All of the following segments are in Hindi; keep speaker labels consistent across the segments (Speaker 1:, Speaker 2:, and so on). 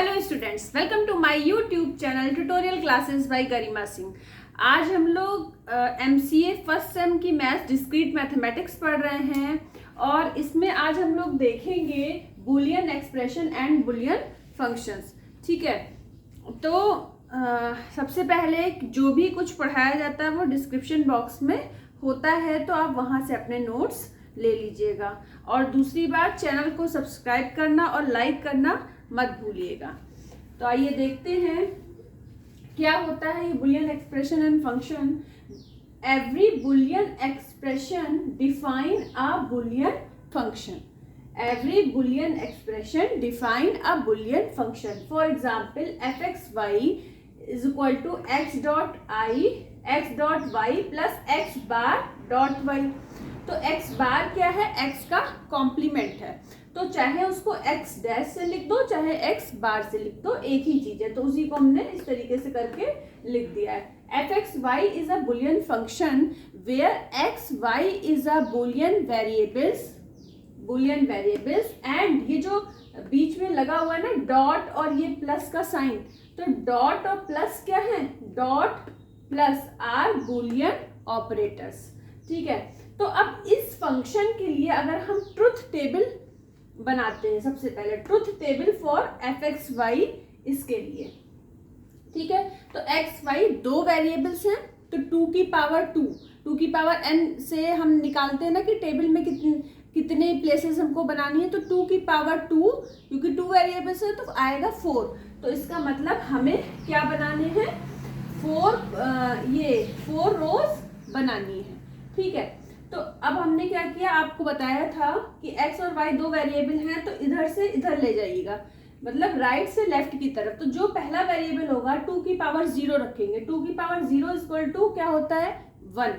Speaker 1: Hello students, welcome to my YouTube channel tutorial classes by Garima Singh. आज हम लोग एमसीए फर्स्ट सेम की मैथ्स डिस्क्रीट मैथमेटिक्स पढ़ रहे हैं और इसमें आज हम लोग देखेंगे Boolean expression and Boolean functions. ठीक है, तो सबसे पहले जो भी कुछ पढ़ाया जाता है वो डिस्क्रिप्शन बॉक्स में होता है, तो आप वहाँ से अपने नोट्स ले लीजिएगा। और दूसरी बात, चैनल को सब्सक्राइब करना और लाइक करना मत भूलिएगा। तो आइए देखते हैं क्या होता है ये Boolean expression and function. Every Boolean expression define a Boolean function. Every Boolean expression define a Boolean function. For example fxy is equal to x dot y plus x bar dot y। तो x बार क्या है? x का कॉम्प्लीमेंट है, तो चाहे उसको x डैश से लिख दो चाहे x बार से लिख दो, एक ही चीज है। तो उसी को हमने इस तरीके से करके लिख दिया है। fxy is a Boolean function where xy is a Boolean variables and ये जो बीच में लगा हुआ है ना डॉट और ये प्लस का साइन, तो डॉट और प्लस क्या है? Dot plus are Boolean operators. ठीक है, तो अब इस फंक्शन के लिए अगर हम ट्रुथ टेबल बनाते हैं, सबसे पहले ट्रुथ टेबल फॉर fxy इसके लिए। ठीक है, तो xy दो वेरिएबल्स हैं, तो 2 की पावर n से हम निकालते हैं ना कि टेबल में कितने प्लेसेस हमको बनानी है। तो 2 की पावर 2, क्योंकि 2 वेरिएबल्स है तो आएगा 4। तो इसका मतलब हमें क्या बनाने हैं? 4 रोज बनानी है। ठीक है, तो अब हमने क्या किया, आपको बताया था कि x और y दो वेरिएबल हैं, तो इधर से इधर ले जाइएगा, मतलब राइट से लेफ्ट की तरफ। तो जो पहला वेरिएबल होगा 2 की पावर 0 रखेंगे। 2 की पावर 0 इज इक्वल टू क्या होता है? 1।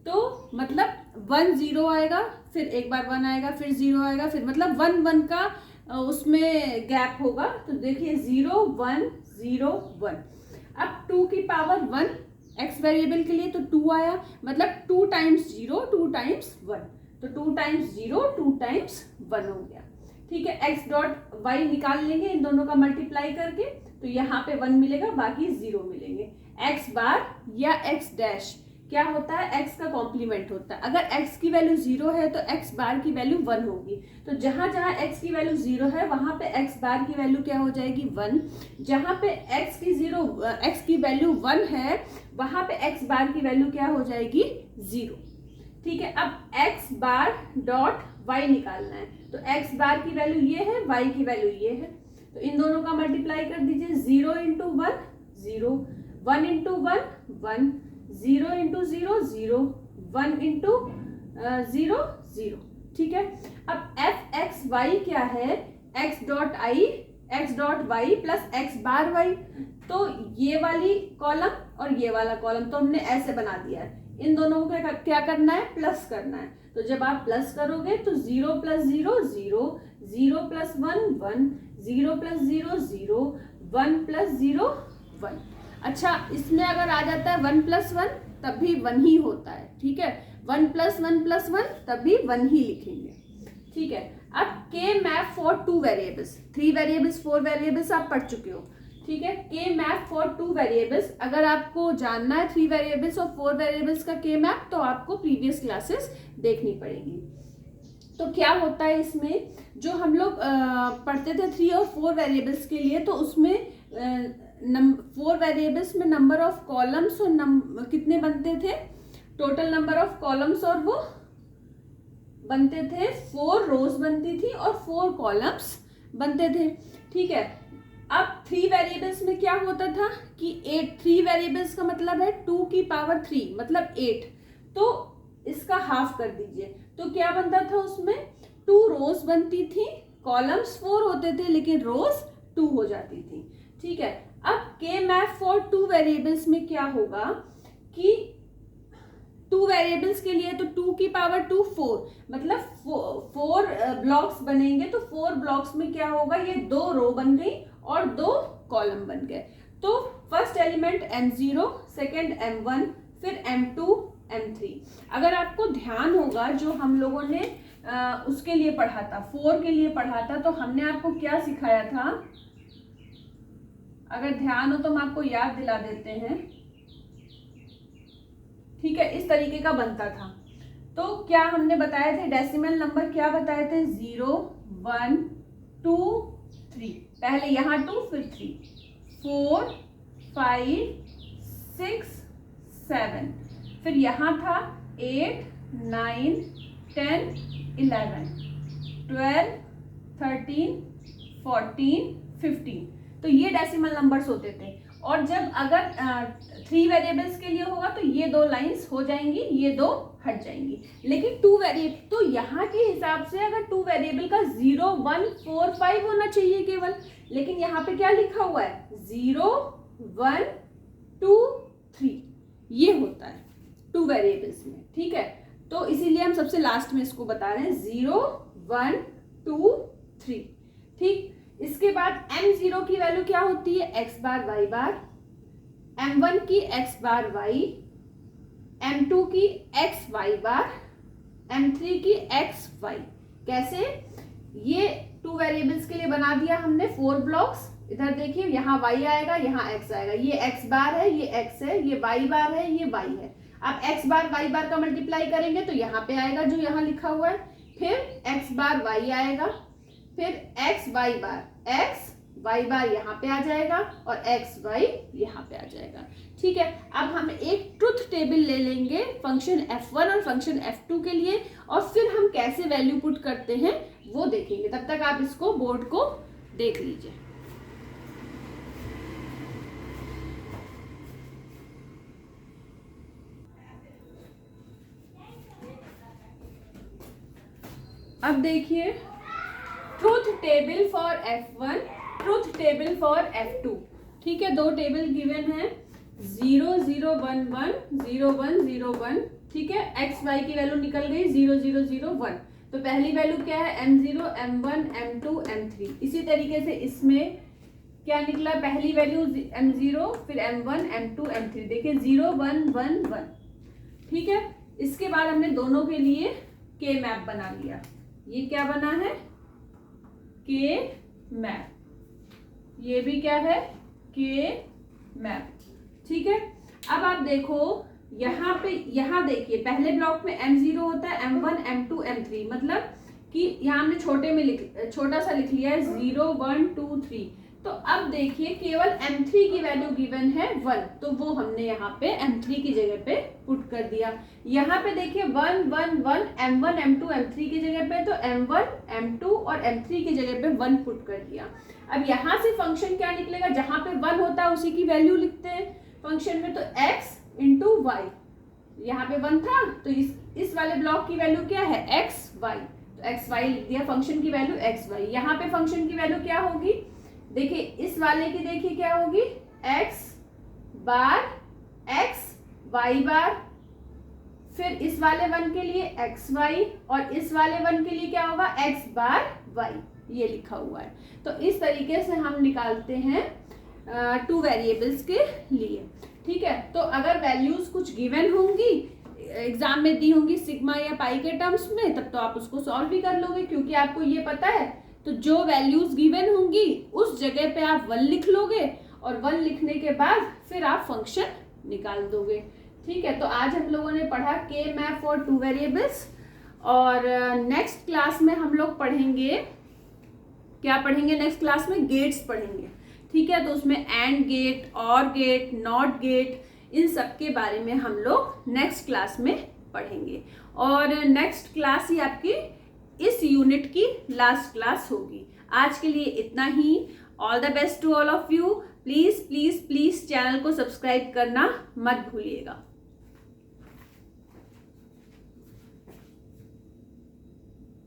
Speaker 1: तो मतलब 1 0 आएगा, फिर एक बार 1 आएगा, फिर 0 आएगा, फिर मतलब 1 1 का उसमें गैप होगा। तो देखिए 0 1 0 1। अब 2 की पावर 1 x वेरिएबल के लिए तो 2 आया, मतलब 2 टाइम्स 0 2 टाइम्स 1, तो 2 टाइम्स 0 2 टाइम्स 1 हो गया। ठीक है, x डॉट y निकाल लेंगे इन दोनों का मल्टीप्लाई करके, तो यहाँ पे 1 मिलेगा, बाकी 0 मिलेंगे। x बार या x डैश क्या होता है? x का कॉम्प्लीमेंट होता है। अगर x की वैल्यू 0 है तो x बार की वैल्यू 1 होगी। तो जहां जहां x की वैल्यू 0 है वहां पे x बार की वैल्यू क्या हो जाएगी? 1। जहां पे x की वैल्यू 1 है वहां पे x बार की वैल्यू क्या हो जाएगी? 0। ठीक है, अब x बार डॉट y निकालना है, तो x बार की वैल्यू ये है, y की वैल्यू ये है, तो इन दोनों का मल्टीप्लाई कर दीजिए। 0 इंटू 1 0, 1 इंटू 1 1, 0 इंटू 0 0, 1 इंटू 0 0। ठीक है, अब fxy क्या है? x dot y plus x बार y। तो ये वाली कॉलम और ये वाला कॉलम तो हमने ऐसे बना दिया है। इन दोनों को क्या करना है? प्लस करना है। तो जब आप प्लस करोगे तो 0 प्लस 0 0, 0 प्लस 1 1, 0 प्लस 0 0, 1 प्लस 0 1। अच्छा, इसमें अगर आ जाता है 1 प्लस 1 तब भी 1 ही होता है। ठीक है, 1 प्लस 1 प्लस 1 तब भी 1 ही लिखेंगे। ठीक है, अब k map for 2 variables, 3 variables 4 variables आप पढ़ चुके हो। ठीक है, k मैप फॉर 2 वेरिएबल्स, अगर आपको जानना है 3 वेरिएबल्स और 4 वेरिएबल्स का k मैप तो आपको प्रीवियस क्लासेस देखनी पड़ेगी। तो क्या होता है इसमें, जो हम लोग पढ़ते थे 3 और 4 वेरिएबल्स के लिए, तो उसमें 4 वेरिएबल्स में नंबर ऑफ कॉलम्स और कितने बनते थे? टोटल नंबर ऑफ कॉलम्स और वो बनते थे 4 रोज बनती थी और 4 कॉलम्स बनते थे। ठीक है, अब 3 वेरिएबल्स में क्या होता था कि 3 वेरिएबल्स का मतलब है 2 की पावर 3 मतलब 8, तो इसका हाफ कर दीजिए। तो क्या बनता था उसमें? 2 रोज बनती थी, कॉलम्स 4 होते थे लेकिन रोज 2 हो जाती थी। ठीक है, अब k मैप फॉर 2 वेरिएबल्स में क्या होगा कि 2 वेरिएबल्स के लिए तो 2 की पावर 2 4, मतलब 4 ब्लॉक्स बनेंगे। तो 4 ब्लॉक्स में क्या होगा? ये 2 रो बन गई और 2 कॉलम बन गए। तो first element m0, second m1, फिर m2 m3। अगर आपको ध्यान होगा जो हम लोगों ने उसके लिए पढ़ा था, 4 के लिए पढ़ा था, तो हमने आपको क्या सिखाया था अगर ध्यान हो तो हम आपको याद दिला देते हैं। ठीक है, इस तरीके का बनता था। तो क्या हमने बताए थे, डेसिमल नंबर क्या बताए थे, 0 1 2 3, पहले यहाँ 2 फिर 3, 4 5 6 7, फिर यहाँ था 8 9 10 11 12 13 14 15। तो ये डेसिमल नंबर्स होते थे। और जब अगर 3 वेरिएबल्स के लिए होगा तो ये 2 लाइंस हो जाएंगी, ये 2 हट जाएंगी। लेकिन 2 वेरिएबल, तो यहाँ के हिसाब से अगर 2 वेरिएबल का 0 1 4 5 होना चाहिए केवल, लेकिन यहाँ पे क्या लिखा हुआ है, 0 1 2 3, ये होता है 2 वेरिएबल्स में। ठीक है, तो इसीलिए हम सबसे लास्ट में इसको बता रहे हैं, 0 1 2 3। ठीक, इसके बाद m0 की वैल्यू क्या होती है, x बार y बार, m1 की x बार y, m2 की x y बार, m3 की x y। कैसे, ये 2 वेरिएबल्स के लिए बना दिया हमने 4 ब्लॉक्स। इधर देखिए, यहाँ y आएगा, यहाँ x आएगा, ये x बार है, ये x है, ये y बार है, ये y है। आप x बार y बार का मल्टीप्लाई करेंगे तो यहाँ पे आएगा जो यहाँ लिखा हुआ है, फिर x बार y आएगा, फिर x y बार यहाँ पे आ जाएगा और x y यहाँ पे आ जाएगा। ठीक है, अब हम एक ट्रुथ टेबल ले लेंगे फंक्शन f1 और फंक्शन f2 के लिए, और फिर हम कैसे वैल्यू पुट करते हैं वो देखेंगे। तब तक आप इसको बोर्ड को देख लीजिए। अब देखिए, truth table for f1, truth table for f2। ठीक है, 2 टेबल गिवन है, 0 0 1 1 0 1 0 1। ठीक है, x y की वैल्यू निकल गई 0 0 0 1। तो पहली वैल्यू क्या है, m0 m1 m2 m3। इसी तरीके से इसमें क्या निकला, पहली वैल्यू m0, फिर m1 m2 m3। देखिए 0 1 1 1। ठीक है, इसके बाद हमने दोनों के लिए k मैप बना लिया। ये क्या बना है, के मैप, ये भी क्या है, के मैप। ठीक है, अब आप देखो यहाँ पे, यहाँ देखिए पहले ब्लॉक में m0 होता है, m1 m2 m3, मतलब कि यहाँ हमने छोटा सा लिख लिया है 0 1 2 3। तो अब देखिए केवल m3 की वैल्यू गिवन है 1, तो वो हमने यहाँ पे m3 की जगह पे पुट कर दिया। यहाँ पे देखिए 1 1 1 m1 m2 m3 की जगह पे, तो m1 m2 और m3 की जगह पे 1 पुट कर दिया। अब यहाँ से फंक्शन क्या निकलेगा, जहाँ पे 1 होता है उसी की वैल्यू लिखते हैं फंक्शन में। तो x इंटू वाई, यहाँ पे 1 था तो इस वाले ब्लॉक की वैल्यू क्या है, एक्स वाई, तो एक्स वाई लिख दिया, फंक्शन की वैल्यू एक्स वाई। यहाँ पे फंक्शन की वैल्यू क्या होगी, देखिए इस वाले की देखिए क्या होगी, x बार x y बार, फिर इस वाले 1 के लिए x y, और इस वाले 1 के लिए क्या होगा, x बार y, ये लिखा हुआ है। तो इस तरीके से हम निकालते हैं 2 वेरिएबल्स के लिए। ठीक है, तो अगर वैल्यूज कुछ गिवन होंगी, एग्जाम में दी होंगी सिग्मा या पाई के टर्म्स में, तब तो आप उसको सॉल्व भी कर लोगे, क्योंकि आपको ये पता है। तो जो वैल्यूज गिवन होंगी उस जगह पे आप 1 लिख लोगे, और 1 लिखने के बाद फिर आप फंक्शन निकाल दोगे। ठीक है, तो आज हम लोगों ने पढ़ा के मैप फॉर 2 वेरिएबल्स, और नेक्स्ट क्लास में हम लोग पढ़ेंगे, क्या पढ़ेंगे नेक्स्ट क्लास में, गेट्स पढ़ेंगे। ठीक है, तो उसमें एंड गेट, और गेट, नॉट गेट, इन सब के बारे में हम लोग नेक्स्ट क्लास में पढ़ेंगे। और नेक्स्ट क्लास ही आपकी इस यूनिट की लास्ट क्लास होगी। आज के लिए इतना ही। All the best to all of you. Please please please channel को सब्सक्राइब करना मत भूलिएगा।